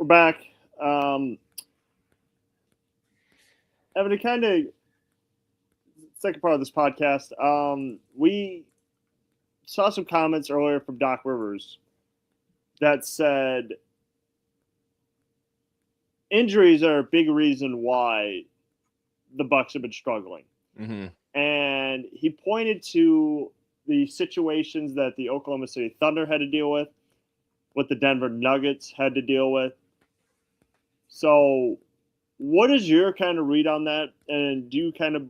We're back. Having a kind of second part of this podcast. We saw some comments earlier from Doc Rivers that said injuries are a big reason why the Bucks have been struggling. Mm-hmm. And he pointed to the situations that the Oklahoma City Thunder had to deal with, what the Denver Nuggets had to deal with. So, what is your kind of read on that? And do you kind of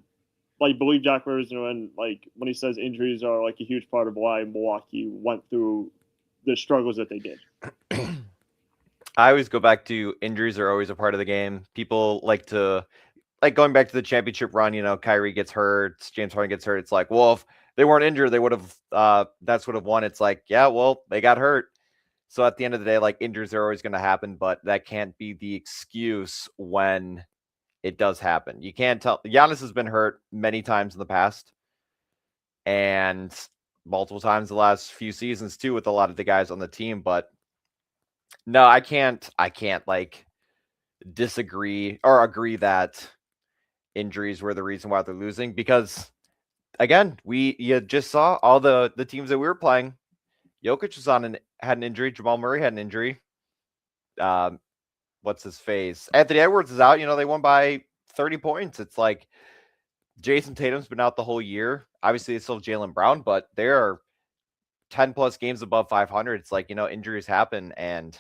believe Doc Rivers when he says injuries are like a huge part of why Milwaukee went through the struggles that they did? I always go back to injuries are always a part of the game. People like to going back to the championship run, Kyrie gets hurt, James Harden gets hurt. It's like, well, if they weren't injured, they would have that's would have won. It's like, yeah, well, they got hurt. So at the end of the day, injuries are always going to happen, but that can't be the excuse when it does happen. You can't tell. Giannis has been hurt many times in the past and multiple times the last few seasons too with a lot of the guys on the team, but no, I can't disagree or agree that injuries were the reason why they're losing because again, you just saw all the teams that we were playing. Jokic was had an injury. Jamal Murray had an injury. What's his face? Anthony Edwards is out. They won by 30 points. It's like Jason Tatum's been out the whole year. Obviously, it's still Jaylen Brown, but there are 10 plus games above 500. It's like, injuries happen and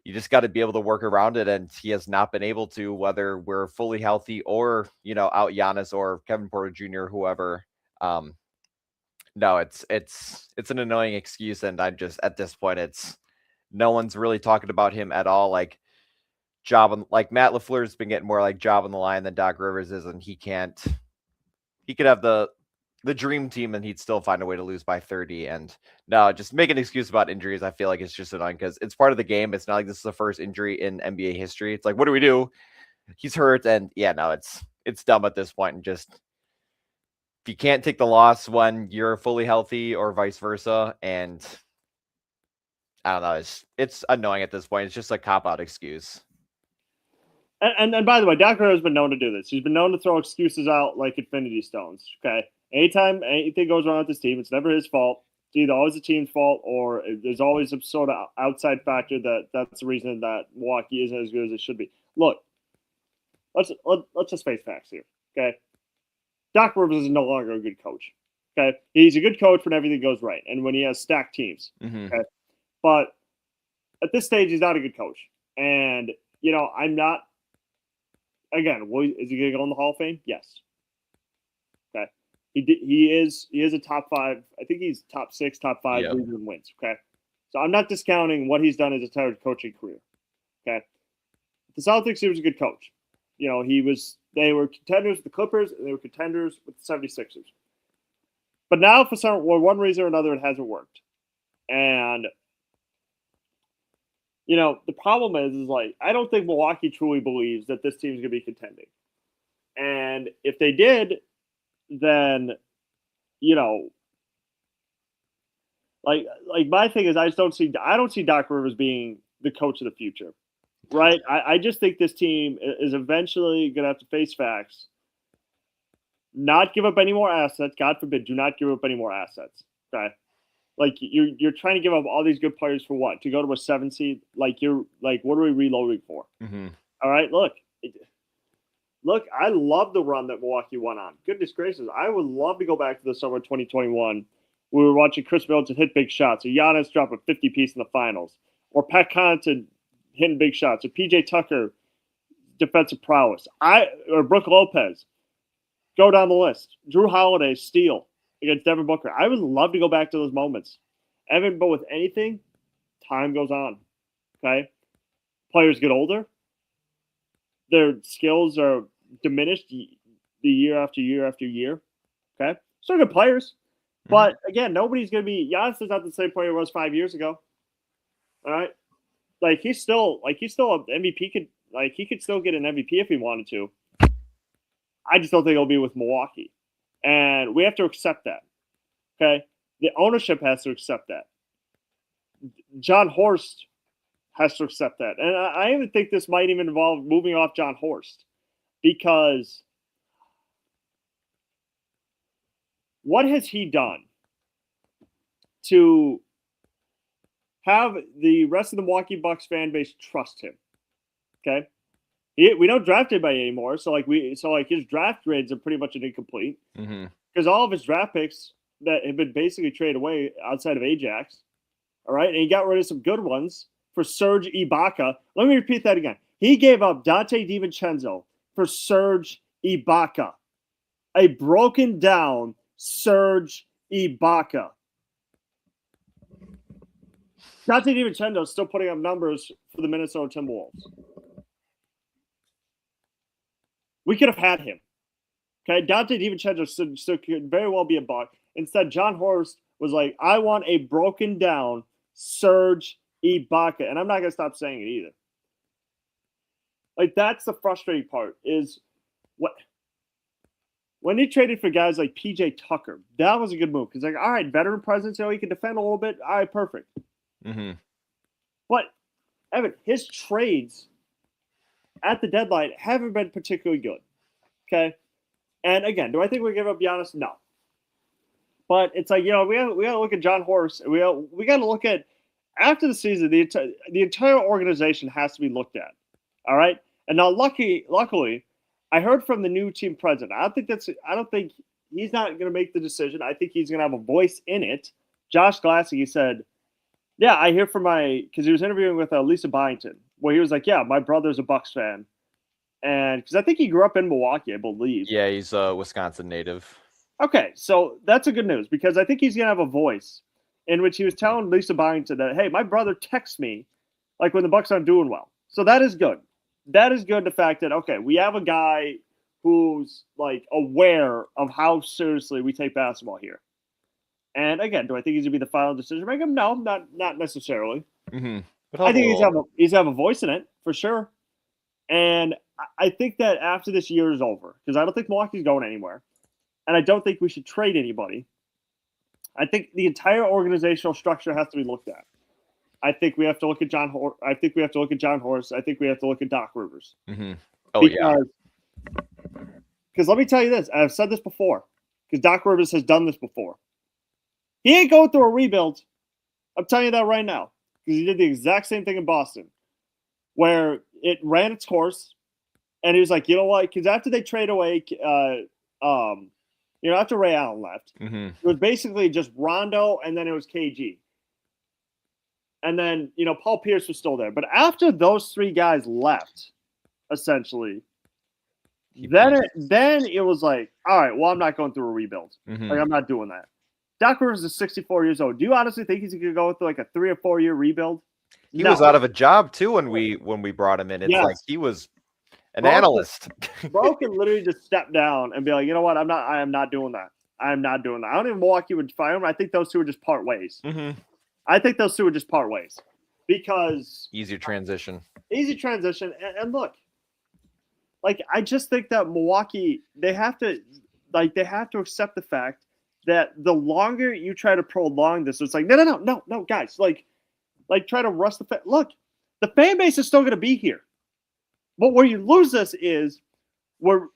you just got to be able to work around it. And he has not been able to, whether we're fully healthy or, out Giannis or Kevin Porter Jr., whoever. No, it's an annoying excuse. And I'm just, at this point, no one's really talking about him at all. Matt LaFleur's been getting more job on the line than Doc Rivers is. And he could have the dream team and he'd still find a way to lose by 30. And no, just make an excuse about injuries. I feel like it's just annoying because it's part of the game. It's not like this is the first injury in NBA history. It's like, what do we do? He's hurt. And yeah, no, it's dumb at this point. And just, if you can't take the loss when you're fully healthy or vice versa. And I don't know, it's annoying at this point. It's just a cop-out excuse. And by the way, Doc Rivers has been known to do this. He's been known to throw excuses out like Infinity Stones. Okay, anytime anything goes wrong with this team, it's never his fault. It's either always the team's fault or there's always some sort of outside factor that's the reason that Milwaukee isn't as good as it should be. Look, let's just face facts here. Okay, Doc Rivers is no longer a good coach. Okay, he's a good coach when everything goes right and when he has stacked teams. Mm-hmm. Okay, but at this stage, he's not a good coach. And I'm not. Again, is he going to go in the Hall of Fame? Yes. Okay. He is a top 5. I think he's top 6, top 5 Yep. in wins. Okay. So I'm not discounting what he's done as a entire coaching career. Okay. The Celtics, he was a good coach. They were contenders with the Clippers and they were contenders with the 76ers. But now for one reason or another, it hasn't worked. And the problem is I don't think Milwaukee truly believes that this team's going to be contending. And if they did, then, my thing is I don't see Doc Rivers being the coach of the future, right? I just think this team is eventually going to have to face facts, not give up any more assets. God forbid, do not give up any more assets, okay? You're trying to give up all these good players for what? To go to a 7 seed? What are we reloading for? Mm-hmm. All right, look, I love the run that Milwaukee went on. Goodness gracious, I would love to go back to the summer of 2021. We were watching Chris Middleton hit big shots, or Giannis drop a 50-piece in the finals, or Pat Connaughton hitting big shots, or PJ Tucker defensive prowess, or Brook Lopez. Go down the list. Drew Holiday steal against Devin Booker. I would love to go back to those moments. Evan, but with anything, time goes on. Okay? Players get older. Their skills are diminished the year after year after year. Okay? Still good players. Mm-hmm. But again, nobody's going to be – Giannis is not the same player he was 5 years ago. All right? He's still an MVP. He could still get an MVP if he wanted to. I just don't think it'll be with Milwaukee. And we have to accept that, okay? The ownership has to accept that. John Horst has to accept that. And I even think this might even involve moving off John Horst, because what has he done to have the rest of the Milwaukee Bucks fan base trust him? Okay, we don't draft anybody anymore, so his draft grades are pretty much an incomplete, because all of his draft picks that have been basically traded away outside of Ajax. All right, and he got rid of some good ones for Serge Ibaka. Let me repeat that again. He gave up Dante DiVincenzo for Serge Ibaka, a broken down Serge Ibaka. Dante DiVincenzo is still putting up numbers for the Minnesota Timberwolves. We could have had him. Okay, Dante DiVincenzo still could very well be a Buck. Instead, John Horst was like, I want a broken down Serge Ibaka. And I'm not going to stop saying it either. Like, that's the frustrating part, is when he traded for guys like PJ Tucker, that was a good move. Because, like, all right, veteran presence, he can defend a little bit. All right, perfect. But, Evan, his trades at the deadline haven't been particularly good. Okay? And, again, do I think we give up Giannis? No. But it's like, we got to look at John Horst. We got to look at, after the season, the entire organization has to be looked at. All right? And now, luckily, I heard from the new team president. I don't think he's not going to make the decision. I think he's going to have a voice in it. Josh Glassy, he said, yeah, I hear from because he was interviewing with Lisa Byington, where he was like, yeah, my brother's a Bucks fan. And because I think he grew up in Milwaukee, I believe. Yeah, he's a Wisconsin native. Okay, so that's a good news, because I think he's going to have a voice in which he was telling Lisa Byington that, hey, my brother texts me like when the Bucks aren't doing well. So that is good. That is good, the fact that, okay, we have a guy who's like aware of how seriously we take basketball here. And again, do I think he's going to be the final decision maker? No, not necessarily. I think he's have a voice in it, for sure. And I think that after this year is over, because I don't think Milwaukee's going anywhere, and I don't think we should trade anybody, I think the entire organizational structure has to be looked at. I think we have to look at John Horst. I think we have to look at Doc Rivers. Because let me tell you this. I've said this before, because Doc Rivers has done this before. He ain't going through a rebuild. I'm telling you that right now, because he did the exact same thing in Boston, where it ran its course, and he was like, you know what? Because after they trade away, after Ray Allen left, it was basically just Rondo, and then it was KG. And then, Paul Pierce was still there. But after those three guys left, essentially, then it was like, all right, well, I'm not going through a rebuild. Like, I'm not doing that. Doc Rivers is 64 years old. Do you honestly think he's going to go through like a 3 or 4 year rebuild? He was out of a job too when we brought him in. It's like he was an analyst. Bro can literally just step down and be like, you know what? I am not doing that. I am not doing that. I don't even Milwaukee would fire him. I think those two would just part ways. I think those two would just part ways, because easy transition. And look, like, I just think that Milwaukee, they have to accept the fact that the longer you try to prolong this, it's like, no, guys, like try to rush the look, the fan base is still going to be here, but where you lose this is we're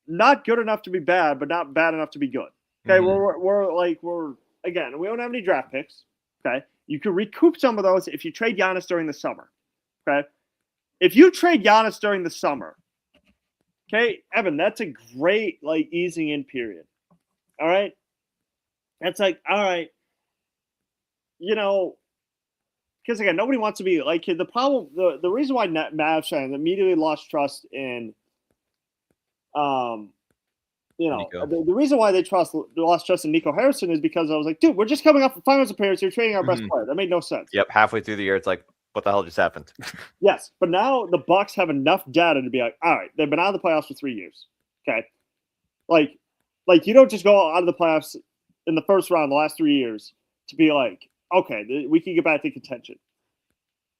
not good enough to be bad, but not bad enough to be good. Okay, we're again, we don't have any draft picks. Okay, you can recoup some of those if you trade Giannis during the summer. Okay, if you trade Giannis during the summer, okay, Evan, that's a great easing in period. All right, that's like, all right, because again, nobody wants to be like the problem. The reason why Mavs fans immediately lost trust in, the reason why they lost trust in Nico Harrison is because I was like, dude, we're just coming off the finals appearance. You're trading our best player. That made no sense. Yep, halfway through the year, it's like, what the hell just happened? Yes, but now the Bucks have enough data to be like, all right, they've been out of the playoffs for 3 years. Okay, like you don't just go out of the playoffs in the first round the last 3 years to be like, okay, we can get back to contention.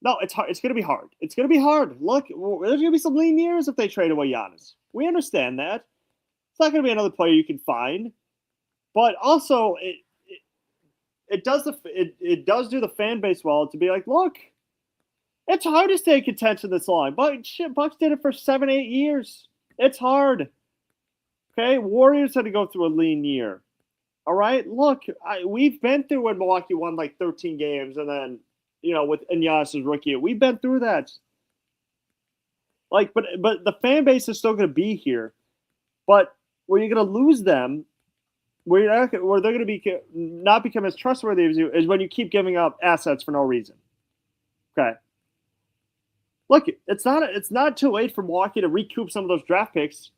No, it's hard. It's going to be hard. It's going to be hard. Look, there's going to be some lean years if they trade away Giannis. We understand that. It's not going to be another player you can find, but also it does do the fan base well to be like, look, It's hard to stay in contention this long. But shit, Bucks did it for 7-8 years. It's hard. Okay, Warriors had to go through a lean year. All right, look, we've been through when Milwaukee won like 13 games, and then with Giannis' rookie, we've been through that. Like, but the fan base is still going to be here. But where you're going to lose them, where they're going to not become as trustworthy as you, is when you keep giving up assets for no reason. Okay. Look, it's not too late for Milwaukee to recoup some of those draft picks.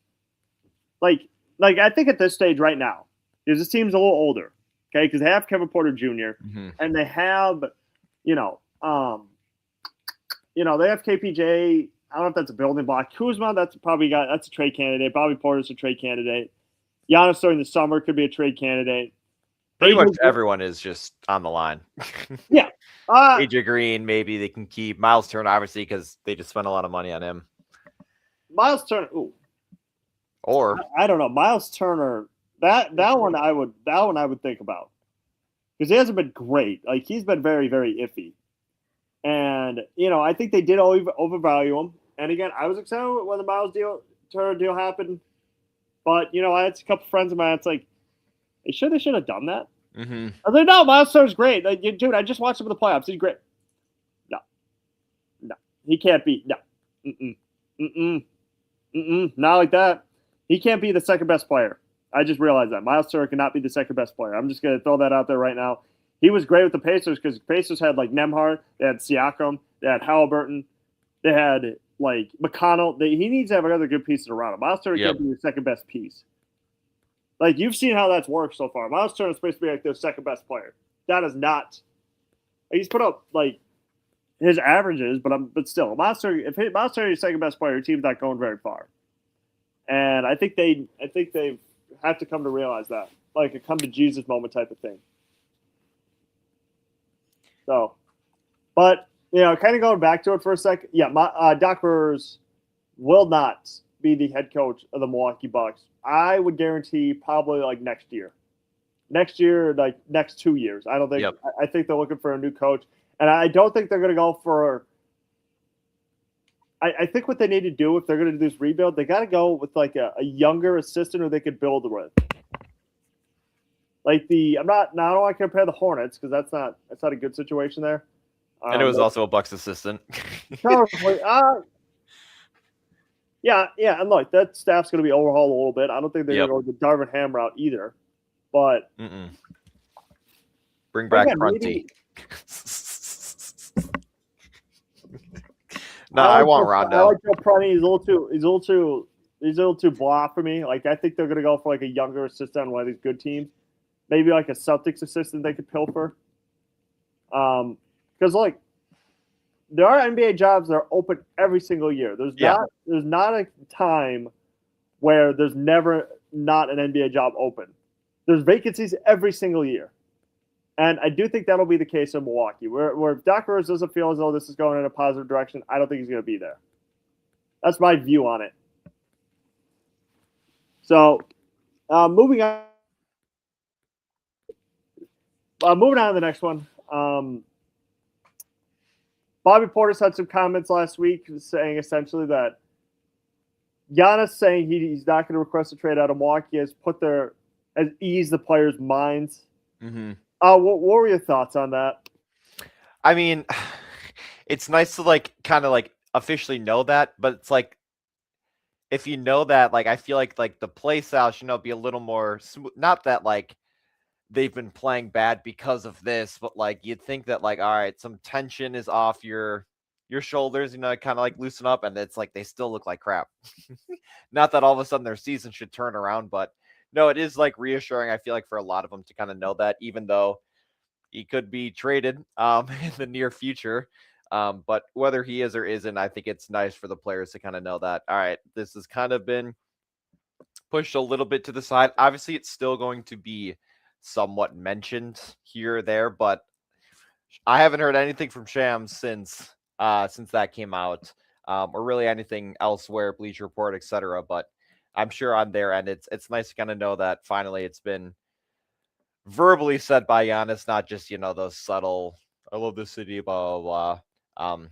Like I think at this stage right now, because this team's a little older, okay, because they have Kevin Porter Jr. And they have, they have KPJ. I don't know if that's a building block. Kuzma, that's a trade candidate. Bobby Portis a trade candidate. Giannis during the summer could be a trade candidate. Pretty much everyone is just on the line. Yeah. AJ Green, maybe they can keep Miles Turner, obviously, because they just spent a lot of money on him. Miles Turner, ooh. Or I don't know. Miles Turner, that one I would think about. Because he hasn't been great. Like, he's been very, very iffy. And, I think they did overvalue him. And again, I was excited when the Miles Turner deal happened. But, I had a couple friends of mine. It's like, they should have done that. I was like, no, Miles Turner's great. Like, dude, I just watched him in the playoffs. He's great. No. He can't be. No. Not like that. He can't be the second best player. I just realized that. Miles Turner cannot be the second best player. I'm just going to throw that out there right now. He was great with the Pacers because the Pacers had, like, Nembhard. They had Siakam. They had Halliburton. They had, like, McConnell. He needs to have another good piece around him. Miles Turner can't be the second best piece. Like, you've seen how that's worked so far. Miles Turner is supposed to be, like, their second best player. That is not. He's put up, like, his averages, but still. If Miles Turner is your second best player, your team's not going very far. And I think they have to come to realize that. Like a come to Jesus moment type of thing. So, but, kind of going back to it for a second. Yeah, Doc Rivers will not be the head coach of the Milwaukee Bucks. I would guarantee probably like next year. Next year, like next 2 years. I don't think. Yep. I think they're looking for a new coach, and I don't think they're going to go for. I think what they need to do if they're going to do this rebuild, they got to go with like a younger assistant who they could build with. Like I don't want to compare the Hornets because that's not a good situation there. And it was also a Bucks assistant. Yeah, and look, that staff's going to be overhauled a little bit. I don't think they're going to go the Darvin Ham route either. But bring back Prunty. No, I want Rondo. I like Joe Prunty. He's a little too blah for me. Like, I think they're going to go for like a younger assistant on one of these good teams. Maybe like a Celtics assistant they could pilfer. Because like there are NBA jobs that are open every single year. There's not a time where there's never not an NBA job open. There's vacancies every single year. And I do think that'll be the case in Milwaukee, where if Doc Rivers doesn't feel as though this is going in a positive direction, I don't think he's going to be there. That's my view on it. So, moving on. Moving on to the next one. Bobby Portis had some comments last week saying essentially that Giannis saying he's not going to request a trade out of Milwaukee has eased the players' minds. What were your thoughts on that? I mean, it's nice to kind of officially know that, but it's like if you know that, I feel like the play style should be a little more smooth. Not that they've been playing bad because of this, but you'd think that all right, some tension is off your shoulders, kind of loosen up, and it's they still look like crap. Not that all of a sudden their season should turn around, but no, it is reassuring. I feel for a lot of them to kind of know that, even though he could be traded in the near future. But whether he is or isn't, I think it's nice for the players to kind of know that, all right, this has kind of been pushed a little bit to the side. Obviously, it's still going to be somewhat mentioned here or there, but I haven't heard anything from Shams since that came out, or really anything elsewhere, Bleacher Report, etc. But I'm sure on their end, it's nice to kind of know that finally it's been verbally said by Giannis, not just those subtle, I love the city, blah blah blah.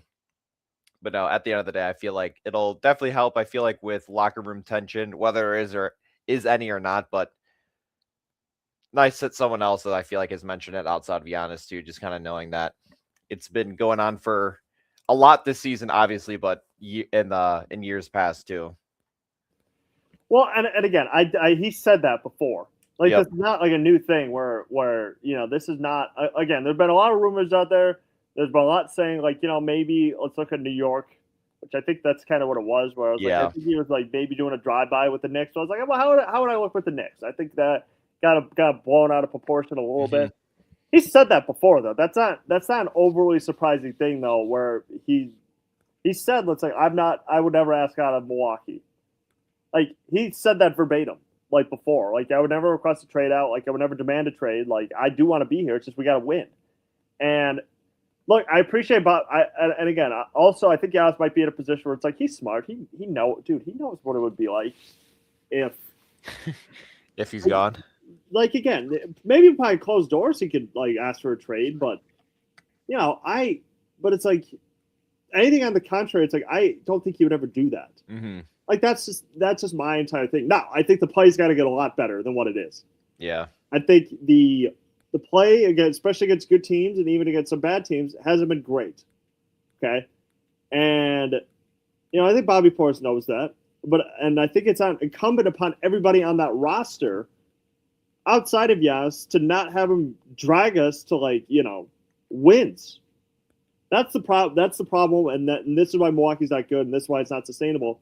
But no, at the end of the day, I feel like it'll definitely help. I feel like with locker room tension, whether there is any or not, but nice that someone else that I feel like has mentioned it outside of Giannis too, just kind of knowing that it's been going on for a lot this season, obviously, but in years past too. Well, and again, he said that before. Like Yep. this is not like a new thing where this is not again. There's been a lot of rumors out there. There's been a lot saying like maybe let's look at New York, which I think that's kind of what it was. Where I was like, I think he was like maybe doing a drive by with the Knicks. So I was like, well, how would I look with the Knicks? I think that got blown out of proportion a little bit. He said that before though. That's not an overly surprising thing though. Where he said, let's say I would never ask out of Milwaukee. Like he said that verbatim, like before. Like I would never request a trade out. Like I would never demand a trade. Like I do want to be here. It's just we got to win. And look, I appreciate Bob. And again, also I think Giannis might be in a position where it's like he's smart. He knows what it would be like if he's gone. Like again, maybe behind closed doors he could like ask for a trade, but but it's like anything on the contrary. It's like I don't think he would ever do that. Mm-hmm. Like that's just my entire thing. Now, I think the play's got to get a lot better than what it is. Yeah. I think the play against, especially against good teams and even against some bad teams, hasn't been great. Okay, and I think Bobby Portis knows that, and I think it's incumbent upon everybody on that roster, outside of Giannis, to not have him drag us to wins. That's the problem. That's the problem, and this is why Milwaukee's not good, and this is why it's not sustainable.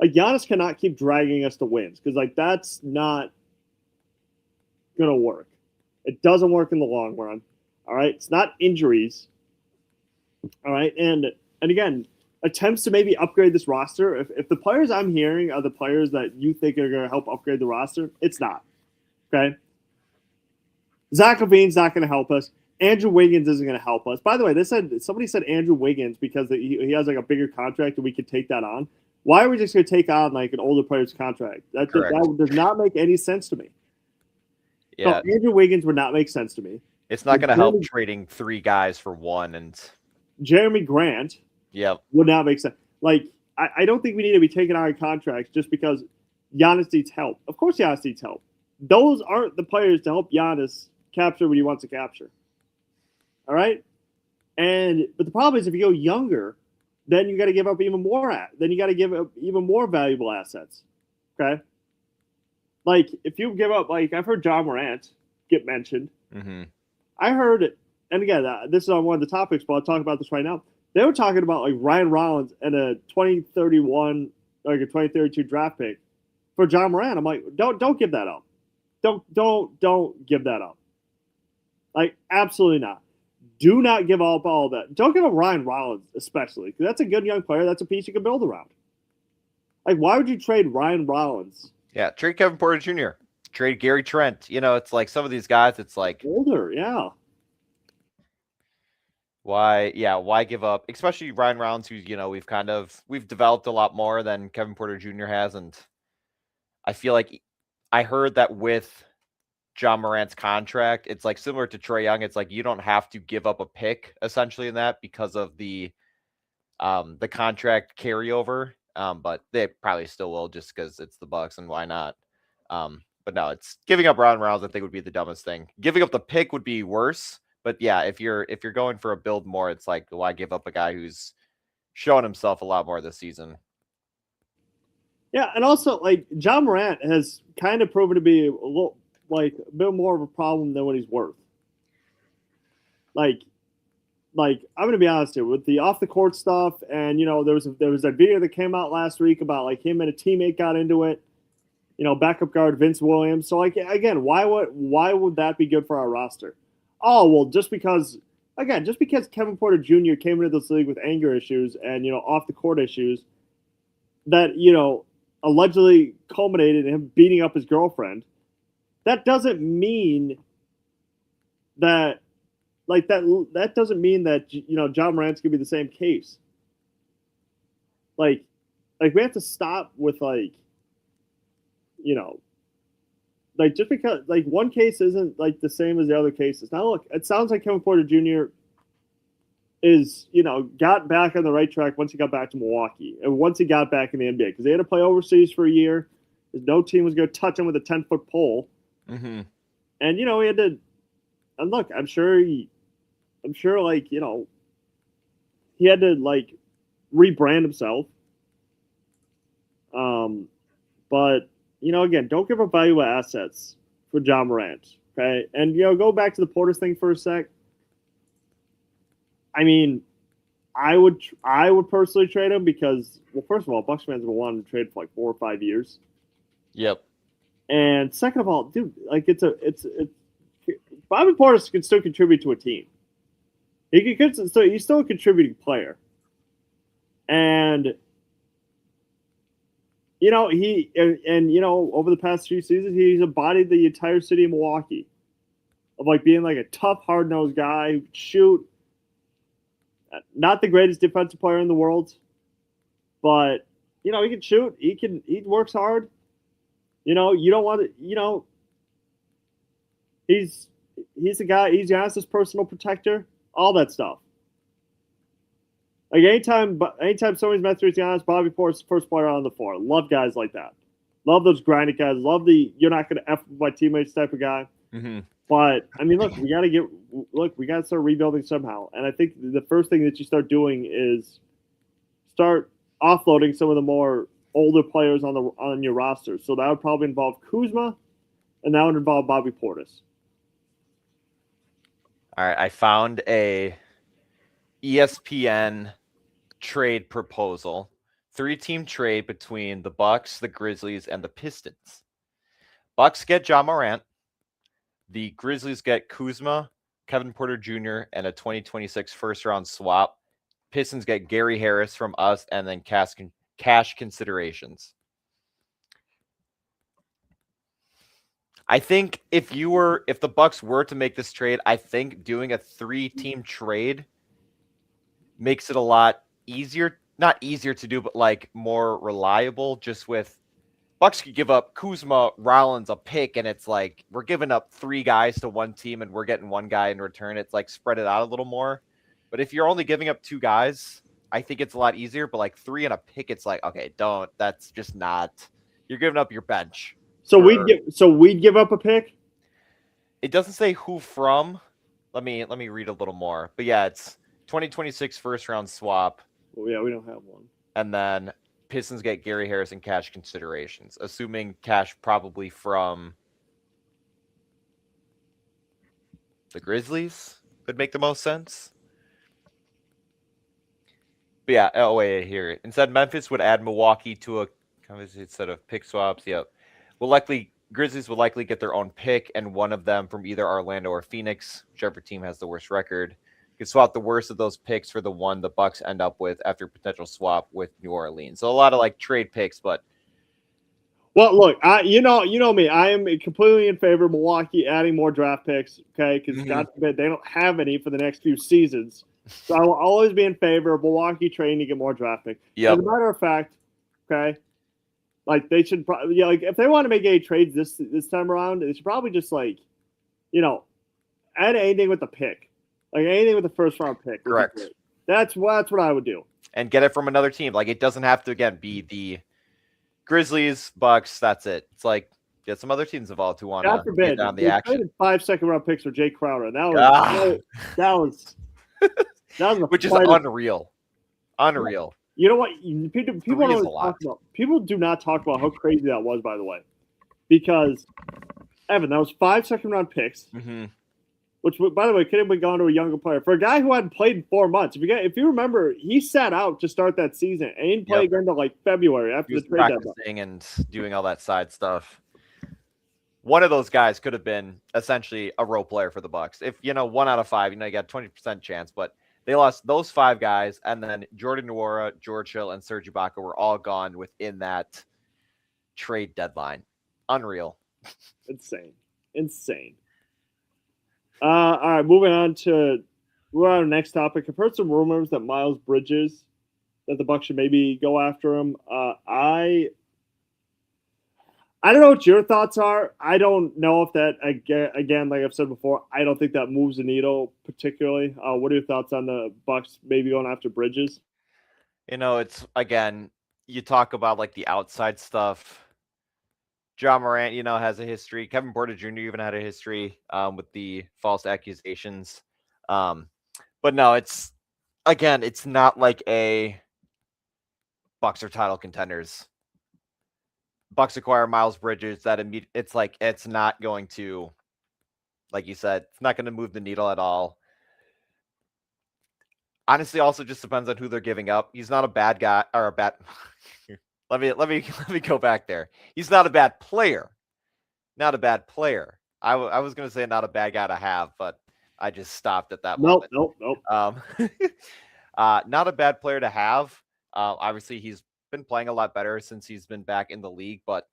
Like Giannis cannot keep dragging us to wins because that's not gonna work. It doesn't work in the long run. All right, it's not injuries. All right, and again, attempts to maybe upgrade this roster. If the players I'm hearing are the players that you think are gonna help upgrade the roster, it's not. Okay, Zach LaVine's not gonna help us. Andrew Wiggins isn't gonna help us. By the way, somebody said Andrew Wiggins because he has like a bigger contract and we could take that on. Why are we just going to take on like an older player's contract? That does not make any sense to me. Yeah, so Andrew Wiggins would not make sense to me. It's not going to help trading 3 guys for 1 and Jeremy Grant. Would not make sense. Like I don't think we need to be taking on contracts just because Giannis needs help. Of course, Giannis needs help. Those aren't the players to help Giannis capture what he wants to capture. All right, but the problem is if you go younger, then you got to give up even more. Then you got to give up even more valuable assets. Okay. Like if you give up, like I've heard John Morant get mentioned. Mm-hmm. I heard, and again, this is on one of the topics, but I'll talk about this right now. They were talking about like Ryan Rollins and a 2031, like a 2032 draft pick for John Morant. I'm like, don't give that up. Don't give that up. Like absolutely not. Do not give up all of that. Don't give up Ryan Rollins, especially, because that's a good young player. That's a piece you can build around. Like, why would you trade Ryan Rollins? Yeah, trade Kevin Porter Jr., trade Gary Trent. It's like some of these guys, it's like older, yeah. Why give up, especially Ryan Rollins, who's we've developed a lot more than Kevin Porter Jr. has, and I feel like I heard that with John Morant's contract, it's like similar to Trae Young. It's like you don't have to give up a pick essentially in that because of the contract carryover. But they probably still will just because it's the Bucks and why not? But no, it's giving up Ryan Reynolds. I think would be the dumbest thing. Giving up the pick would be worse. But yeah, if you're going for a build more, it's like why give up a guy who's shown himself a lot more this season? Yeah, and also like John Morant has kind of proven to be a bit more of a problem than what he's worth. Like I'm gonna be honest here with the off the court stuff, and there was that video that came out last week about like him and a teammate got into it. Backup guard Vince Williams. So like again, why would that be good for our roster? Oh well, just because Kevin Porter Jr. came into this league with anger issues and off the court issues that allegedly culminated in him beating up his girlfriend. That doesn't mean that that doesn't mean that John Morant's gonna be the same case. Like we have to stop with just because one case isn't like the same as the other cases. Now look, it sounds like Kevin Porter Jr. got back on the right track once he got back to Milwaukee and once he got back in the NBA because they had to play overseas for a year. No team was going to touch him with a 10-foot pole. Mm-hmm. And, he had to – and look, I'm sure, he had to, rebrand himself. But, again, don't give up valuable assets for John Morant, okay? And, go back to the Portis thing for a sec. I mean, I would personally trade him because, well, first of all, Bucks fans have been wanting to trade for 4 or 5 years. Yep. And second of all, dude, it's Bobby Portis can still contribute to a team. He's still a contributing player. And over the past few seasons, he's embodied the entire city of Milwaukee of being a tough, hard-nosed guy who could shoot. Not the greatest defensive player in the world, but he can shoot. He works hard. You don't want to. He's the guy. He's Giannis' personal protector. All that stuff. Anytime somebody's messed with Giannis, Bobby Portis, first player on the floor. Love guys like that. Love those grinding guys. Love the you're not going to F my teammates type of guy. Mm-hmm. But I mean, we got to start rebuilding somehow. And I think the first thing that you start doing is start offloading some of the more older players on your roster. So that would probably involve Kuzma, and that would involve Bobby Portis. All right, I found a ESPN trade proposal. 3-team trade between the Bucks, the Grizzlies, and the Pistons. Bucks get John Morant. The Grizzlies get Kuzma, Kevin Porter Jr., and a 2026 first-round swap. Pistons get Gary Harris from us, and then cash considerations. I think if the Bucks were to make this trade, I think doing a 3-team trade makes it a lot easier. Not easier to do, but more reliable. Just with Bucks could give up Kuzma, Rollins, a pick, and it's we're giving up 3 guys to one team and we're getting 1 guy in return. It's spread it out a little more. But if you're only giving up 2 guys, I think it's a lot easier. But 3 and a pick, it's okay, don't. That's just not. You're giving up your bench. So we'd give up a pick. It doesn't say who from. Let me read a little more. But yeah, it's 2026 first round swap. Well, yeah, we don't have one. And then Pistons get Gary Harris and cash considerations, assuming cash probably from the Grizzlies would make the most sense. But yeah, wait, here. Instead, Memphis would add Milwaukee to a set of pick swaps. Yep. Grizzlies will likely get their own pick, and one of them from either Orlando or Phoenix, whichever team has the worst record. You can swap the worst of those picks for the one the Bucks end up with after potential swap with New Orleans. So a lot of trade picks, but well, look, you know me. I am completely in favor of Milwaukee adding more draft picks. Okay, because God forbid they don't have any for the next few seasons. So I will always be in favor of Milwaukee trading to get more draft picks. Yep. As a matter of fact, okay. They should probably, if they want to make any trades this time around, they should probably just add anything with the pick, anything with the first round pick. Correct. That's what I would do. And get it from another team. It doesn't have to again be the Grizzlies, Bucks. That's it. It's get some other teams involved who want to get on the action. 5 second-round picks for Jay Crowder. That was which is unreal. Unreal. You know what? People do not talk about how crazy that was, by the way. Because, Evan, that was 5 second-round picks, which, by the way, could have been gone to a younger player. For a guy who hadn't played in 4 months, if you remember, he sat out to start that season and he didn't play again until February after the trade deadline. And doing all that side stuff. One of those guys could have been essentially a role player for the Bucks. If, 1 out of 5, you got a 20% chance, but they lost those 5 guys, and then Jordan Nwora, George Hill, and Serge Ibaka were all gone within that trade deadline. Unreal. Insane. All right, moving on to our next topic. I've heard some rumors that Miles Bridges, that the Bucks should maybe go after him. I don't know what your thoughts are. I don't know if that, again, like I've said before, I don't think that moves the needle particularly. What are your thoughts on the Bucks maybe going after Bridges? It's again, you talk about like the outside stuff. John Morant, has a history. Kevin Porter Jr. even had a history with the false accusations. But no, it's not like a Bucks are title contenders. Bucks acquire Miles Bridges. It's like it's not going to, like you said, it's not going to move the needle at all. Honestly, also just depends on who they're giving up. He's not a bad guy or a bad. let me go back there. He's not a bad player. Not a bad player. I was going to say not a bad guy to have, but I just stopped at that moment. Nope. Not a bad player to have. Obviously, he's been playing a lot better since he's been back in the league, but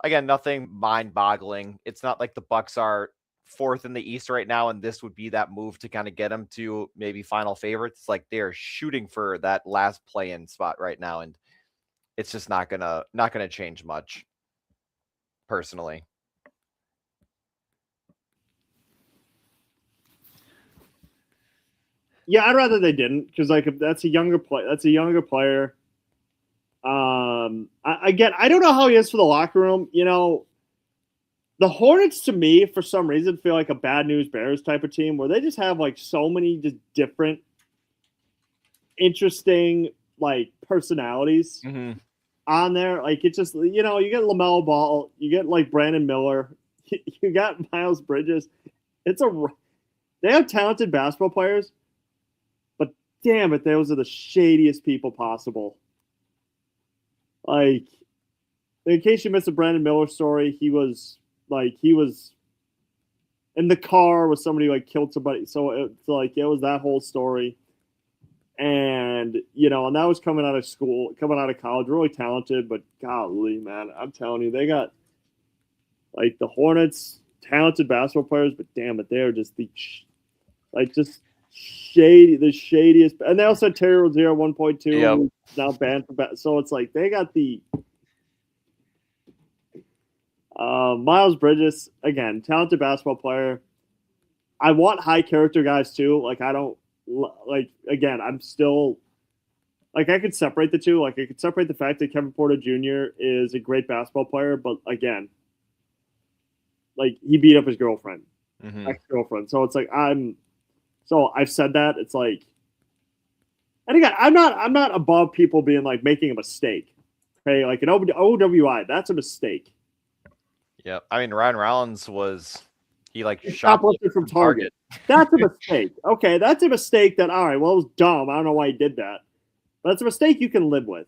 again, nothing mind-boggling. It's not like the Bucks are fourth in the East right now, and this would be that move to kind of get them to maybe final favorites. It's like they're shooting for that last play-in spot right now, and it's just not gonna change much, personally. Yeah, I'd rather they didn't because like that's a younger player. I don't know how he is for the locker room. The Hornets to me, for some reason, feel like a bad news Bears type of team where they just have like so many just different, interesting like personalities on there. Like it's just you get LaMelo Ball, you get like Brandon Miller, you got Miles Bridges. They have talented basketball players, but damn it, those are the shadiest people possible. Like, in case you missed the Brandon Miller story, he was in the car with somebody who, like killed somebody. So it was that whole story. And, and that was coming out of college, really talented, but golly, man, I'm telling you, they got like the Hornets, talented basketball players, but damn it, they're just just the shadiest. And they also had Terry Rozier 1.2, who's now banned from so it's like they got the Miles Bridges, again, talented basketball player. I want high character guys too. Like I don't again, I'm still I could separate the two. Like I could separate the fact that Kevin Porter Jr. is a great basketball player, but again, like he beat up his girlfriend, ex-girlfriend. So it's like I've said that. It's like, and again, I'm not above people being like making a mistake. Okay, like an OWI, that's a mistake. Yeah, I mean Ryan Rollins he shoplifted from Target. That's a mistake. Okay, that's a mistake that all right. Well, it was dumb. I don't know why he did that, but it's a mistake you can live with.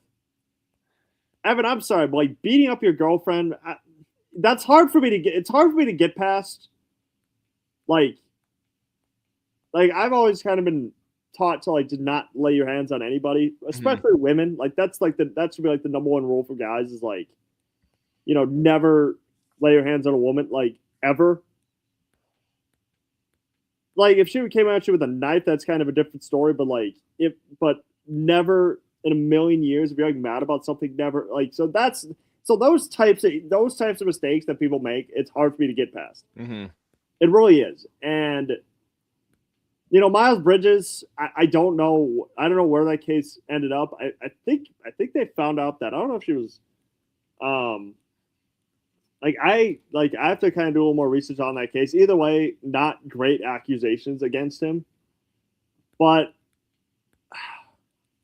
Evan, I'm sorry, but like beating up your girlfriend, that's hard for me to get. It's hard for me to get past. Like I've always kind of been taught to like to not lay your hands on anybody, especially women. Like that should be like the number one rule for guys is like, never lay your hands on a woman like ever. Like if she came at you with a knife, that's kind of a different story. But but never in a million years if you're like mad about something, never like so those types of mistakes that people make, it's hard for me to get past. It really is. And Miles Bridges, I don't know where that case ended up. I think they found out that I don't know if she was I have to kind of do a little more research on that case. Either way, not great accusations against him. But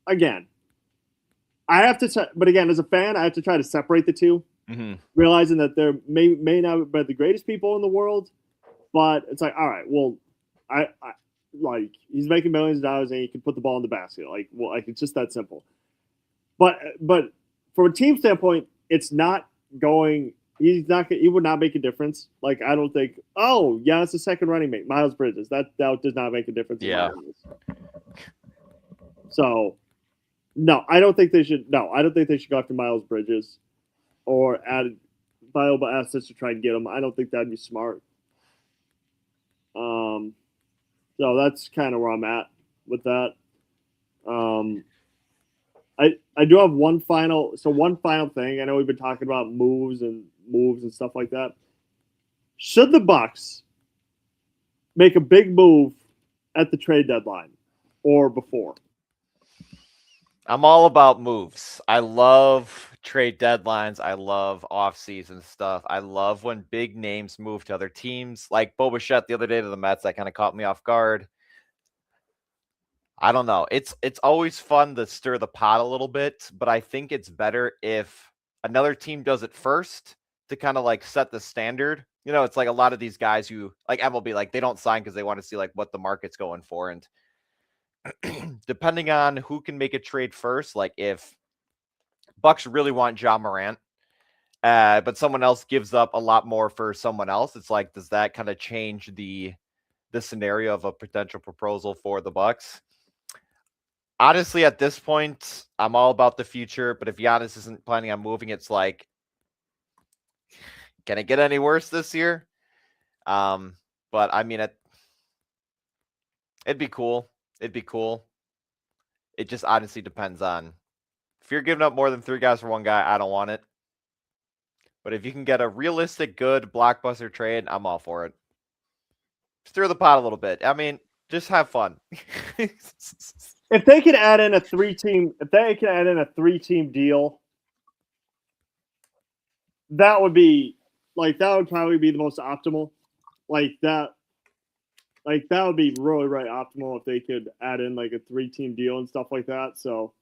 again, but again, as a fan, I have to try to separate the two, realizing that there may not be the greatest people in the world, but it's like, all right, well, I like he's making millions of dollars and he can put the ball in the basket. It's just that simple. But from a team standpoint, it's not going. He would not make a difference. Like I don't think. Oh yeah, it's the second running mate, Miles Bridges. That does not make a difference. Yeah. So, no, I don't think they should. No, I don't think they should go after Miles Bridges, or add valuable assets to try and get him. I don't think that'd be smart. So that's kind of where I'm at with that. I do have one final thing. I know we've been talking about moves and moves and stuff like that. Should the Bucks make a big move at the trade deadline or before? I'm all about moves. I love trade deadlines. I love off-season stuff. I love when big names move to other teams. Like Bo Bichette the other day to the Mets, that kind of caught me off guard. I don't know. It's always fun to stir the pot a little bit, but I think it's better if another team does it first to kind of like set the standard. You know, it's like a lot of these guys who like MLB, like they don't sign because they want to see like what the market's going for. And depending on who can make a trade first, like if Bucks really want Ja Morant, but someone else gives up a lot more for someone else, it's like, does that kind of change the scenario of a potential proposal for the Bucks? Honestly, at this point, I'm all about the future, but if Giannis isn't planning on moving, it's like, can it get any worse this year? But I mean, it'd be cool. It'd be cool. It just honestly depends on if you're giving up more than 3 guys for 1 guy, I don't want it. But if you can get a realistic, good blockbuster trade, I'm all for it. Stir the pot a little bit. I mean, just have fun. If they could add in a 3-team deal, that would probably be the most optimal. That would be really, really optimal if they could add in like a 3-team deal and stuff like that. So,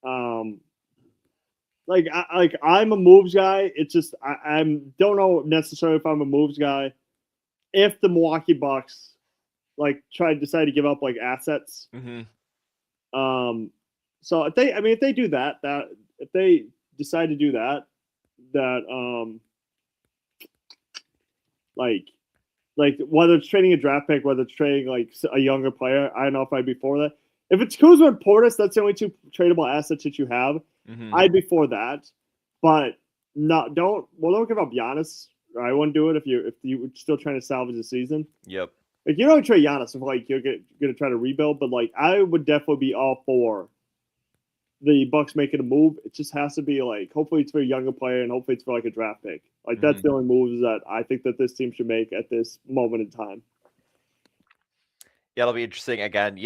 I'm a moves guy. It's just I don't know necessarily if I'm a moves guy. If the Milwaukee Bucks decide to give up like assets, so if they do that, if they decide to do that, whether it's trading a draft pick, whether it's trading like a younger player, I don't know if I'd be for that. If it's Kuzma and Portis, that's the only 2 tradable assets that you have. I'd be for that, but don't give up Giannis. I wouldn't do it if you were still trying to salvage the season. Yep. Like you don't trade Giannis if like you're gonna try to rebuild, but like I would definitely be all for the Bucks making a move. It just has to be like hopefully it's for a younger player and hopefully it's for like a draft pick. Like that's the only moves that I think that this team should make at this moment in time. Yeah, it'll be interesting. Again,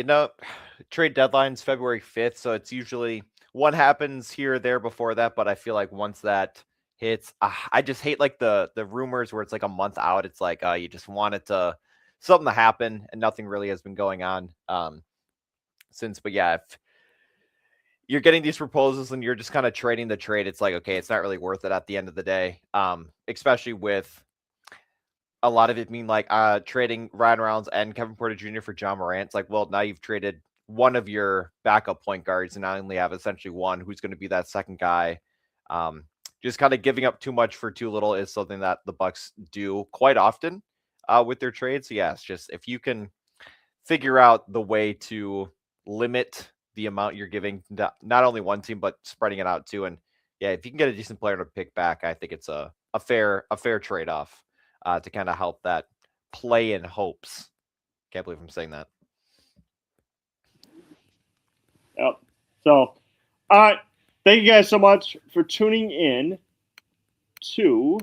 trade deadline's February 5th, so it's usually one happens here or there before that, but I feel like once that hits, I just hate like the rumors where it's like a month out. It's like you just want it to something to happen, and nothing really has been going on since. But yeah, if you're getting these proposals and you're just kind of trading the trade, it's like, okay, it's not really worth it at the end of the day, especially with a lot of it being like trading Ryan Reynolds and Kevin Porter Jr. for Ja Morant. It's like, well, now you've traded one of your backup point guards and now only have essentially one who's going to be that second guy. Just kind of giving up too much for too little is something that the Bucks do quite often with their trades. So yeah, it's just if you can figure out the way to limit the amount you're giving not only one team but spreading it out too, and yeah, if you can get a decent player to pick back, I think it's a fair trade-off to kind of help that play in hopes. Can't believe I'm saying that. Yep. So, all right. Thank you guys so much for tuning in to